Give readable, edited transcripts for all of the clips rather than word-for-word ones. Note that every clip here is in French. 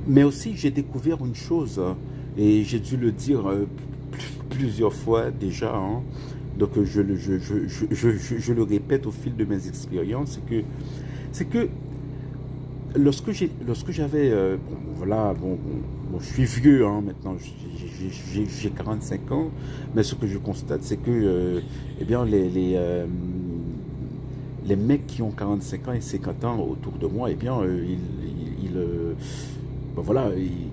Mais aussi, j'ai découvert une chose, hein, et j'ai dû le dire plusieurs fois déjà, hein, donc je le répète au fil de mes expériences, c'est que lorsque j'avais, bon, voilà, bon, je suis vieux hein, maintenant, j'ai 45 ans, mais ce que je constate, c'est que, eh bien, les mecs qui ont 45 ans et 50 ans autour de moi, eh bien, ben voilà, ils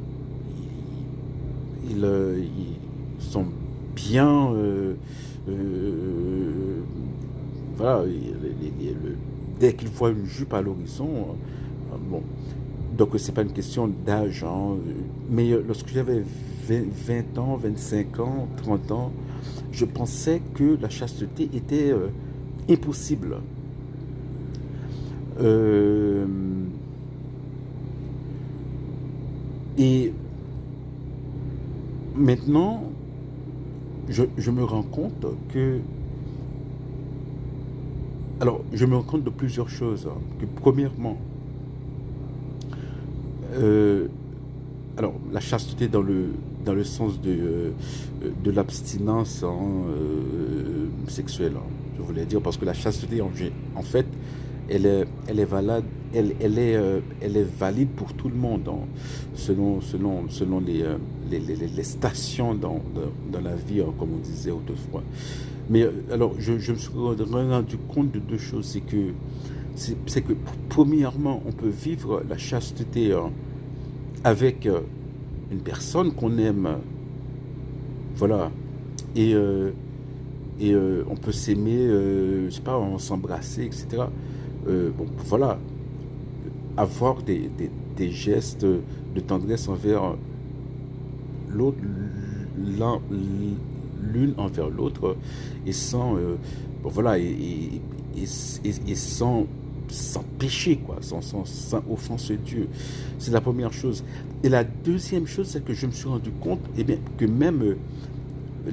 sont bien, voilà, dès qu'ils voient une jupe à l'horizon, bon, donc c'est pas une question d'âge, hein, mais lorsque j'avais 20 ans, 25 ans, 30 ans, je pensais que la chasteté était impossible. Euh, et maintenant, je me rends compte que, alors, je me rends compte de plusieurs choses, hein. Que premièrement, euh, alors, la chasteté dans le sens de l'abstinence hein, sexuelle, hein, je voulais dire, parce que la chasteté, en fait, elle est valable, elle est valide pour tout le monde, hein, selon les stations dans la vie, hein, comme on disait autrefois. Mais alors, je me suis rendu compte de deux choses. C'est que, premièrement, on peut vivre la chasteté hein, avec une personne qu'on aime, voilà, et, on peut s'aimer, je sais pas, on s'embrasser, etc. Bon, voilà, avoir des gestes de tendresse envers l'autre, l'un- l'une envers l'autre, et sans, bon, voilà, et sans péché, quoi, sans offenser Dieu. C'est la première chose. Et la deuxième chose, c'est que je me suis rendu compte, eh bien, que même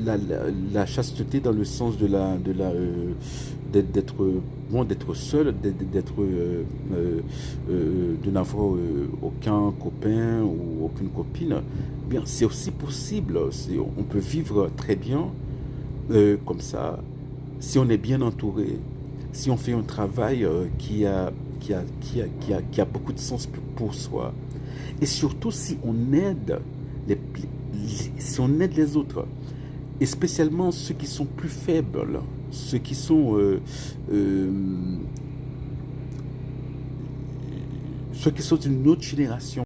la chasteté dans le sens d'être bon, d'être seul, de n'avoir aucun copain ou aucune copine, eh bien c'est aussi possible. On peut vivre très bien comme ça si on est bien entouré, si on fait un travail qui a beaucoup de sens pour soi, et surtout si on aide si on aide les autres, et spécialement ceux qui sont plus faibles, ceux qui sont euh, ceux qui sont d'une autre génération.